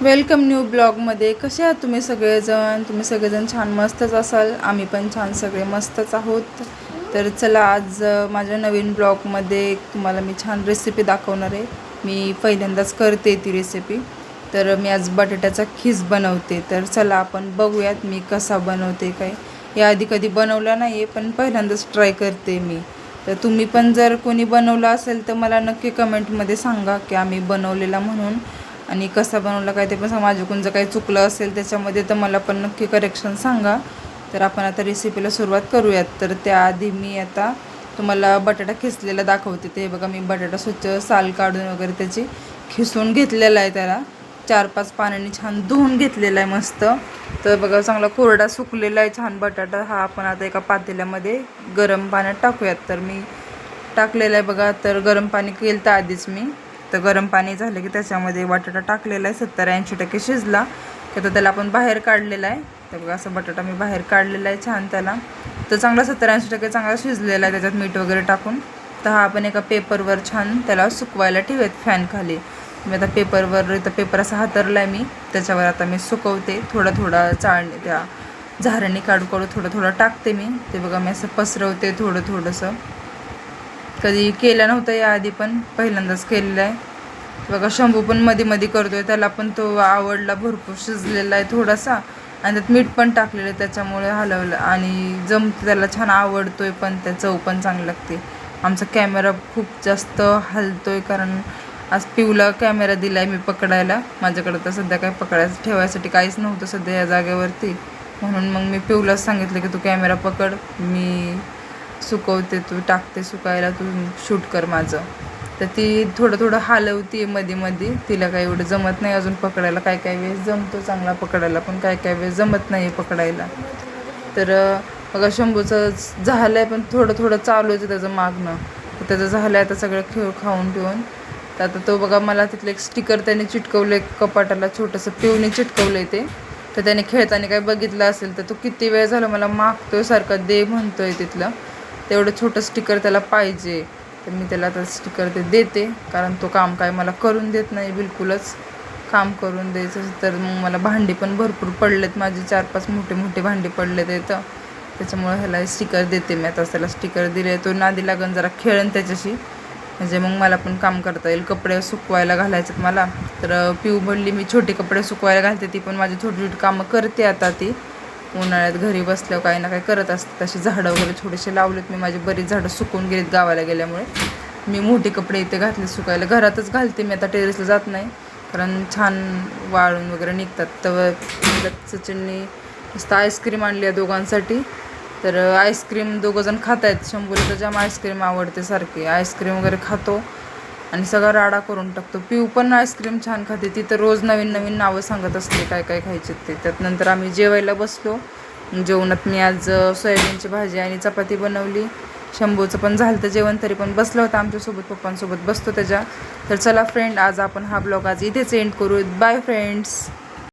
Welcome new ब्लॉगमध्ये. कसे आहात तुम्ही सगळेजण छान मस्तच असाल. आम्ही पण छान सगळे मस्तच आहोत. तर चला, आज माझ्या नवीन ब्लॉगमध्ये तुम्हाला मी छान रेसिपी दाखवणार आहे. मी पहिल्यांदाच करते ती रेसिपी. तर मी आज बटाट्याचा खीस बनवते. तर चला आपण बघूयात मी कसा बनवते. काय याआधी कधी बनवला नाही आहे, पण पहिल्यांदाच ट्राय करते मी. तर तुम्ही पण जर कोणी बनवला असेल तर मला नक्की कमेंटमध्ये सांगा की आम्ही बनवलेला म्हणून, आणि कसा बनवला काय ते पण सांगा. माझ्याकडून जर काही चुकलं असेल त्याच्यामध्ये तर मला पण नक्की करेक्शन सांगा. तर आपण आता रेसिपीला सुरुवात करूयात. तर त्याआधी मी आता तुम्हाला बटाटा खिसलेला दाखवते. ते बघा, मी बटाटा स्वच्छ साल काढून वगैरे त्याची खिसून घेतलेला आहे. त्याला 4-5 पाण्याने छान धुवून घेतलेला आहे मस्त. तर बघा, चांगला कोरडा सुकलेला आहे छान बटाटा. हा आपण आता एका पातेल्यामध्ये गरम पाण्यात टाकूयात. तर मी टाकलेलं आहे बघा. तर गरम पाणी केलं तर आधीच मी. तर गरम पाणी झालं की त्याच्यामध्ये बटाटा टाकलेला आहे. 70-80% शिजला. तर त्याला आपण बाहेर काढलेला आहे. तर बघा, असं बटाटा मी बाहेर काढलेला आहे छान त्याला. तर चांगला 70-80% चांगला शिजलेला आहे त्याच्यात मीठ वगैरे टाकून. तर हा आपण एका पेपरवर छान त्याला सुकवायला ठेवूयात फॅन खाली. मी आता इथं पेपर असा हातरला आहे मी. त्याच्यावर आता मी सुकवते. थोडा चाळणे त्या झाऱ्याने काढू थोडं टाकते मी. ते बघा, मी असं पसरवते थोडंसं. कधी केलं नव्हतं याआधी, पण पहिल्यांदाच केलेलं आहे. बघा, शंभू पण मध्ये करतोय. त्याला पण तो आवडला, भरपूर शिजलेला आहे थोडासा. आणि त्यात मीठ पण टाकलेलं आहे त्याच्यामुळे हलवलं आणि जमतं त्याला, छान आवडतोय. पण त्या चव पण चांगली लागते. आमचा कॅमेरा खूप जास्त हलतोय कारण आज पिऊला कॅमेरा दिला आहे मी पकडायला. माझ्याकडं तर सध्या काय पकडायचं ठेवायसाठी काहीच नव्हतं सध्या या जागेवरती. म्हणून मग मी पिऊलाच सांगितलं की तू कॅमेरा पकड, मी सुकवते, तू टाकते सुकायला, तू शूट कर माझं. तर ती थोडं हलवते मध्ये. तिला काही एवढं जमत नाही अजून पकडायला. काय वेळेस जमतो चांगला पकडायला, पण काय वेळेस जमत नाही पकडायला. तर बघा, शंभूचं झालं आहे, पण थोडं चालू आहे त्याचं मागणं. तर त्याचं झालं आहे आता सगळं खेळ खाऊन ठेवून. तर आता तो बघा, मला तिथलं एक स्टिकर त्याने चिटकवलं आहे कपाटाला, छोटंसं पिऊने चिटकवलं आहे ते. तर त्याने खेळताना काय बघितलं असेल तर तो किती वेळ झाला मला मागतोय सारखं, दे म्हणतोय तिथलं. तेवढं छोटं स्टिकर त्याला पाहिजे. तर मी त्याला आता स्टिकर ते देते, कारण तो काम काय मला करून देत नाही बिलकुलच. काम करून द्यायचं तर मग मला भांडी पण भरपूर पडलेत माझी, 4-5 मोठे भांडी पडलेत इथं. त्याच्यामुळे ह्याला स्टिकर देते मी. आता त्याला स्टिकर दिले, तो नादी लागून जरा खेळन त्याच्याशी, म्हणजे मग मला पण काम करता येईल. कपडे सुकवायला घालायचेत मला. तर पिऊ म्हणली मी छोटे कपडे सुकवायला घालते. ती पण माझी छोटी कामं करते आता. ती उन्हाळ्यात घरी बसल्यावर काही ना काही करत असते. तशी झाडं वगैरे थोडेसे लावलेत मी. माझी बरीच झाडं सुकून गेलीत गावाला गेल्यामुळे. मी मोठे कपडे इथे घातले सुकायला. घरातच घालते मी आता, टेरेसला जात नाही, कारण छान वाळून वगैरे निघतात. तर सचिनने नुसतं आईस्क्रीम आणली आहे दोघांसाठी. तर आईस्क्रीम दोघंजण खात आहेत. शंभूला तर जाम आईस्क्रीम आवडते, सारखी आईस्क्रीम वगैरे खातो आणि सगळा राडा करून टाकतो. पिऊ पण आईस्क्रीम छान खाते. ती तर रोज नवीन नावं सांगत असते काय खायचे ते. त्यात नंतर आम्ही जेवायला बसलो. जेवणात मी आज सोयाबीनची भाजी आणि चपाती बनवली. शंभूचं पण झालं तर जेवण, तरी पण बसलं होतं आमच्यासोबत, पप्पांसोबत बसतो त्याच्या. तर चला फ्रेंड, आज आपण हा ब्लॉग आज इथेच एंड करू. Bye friends.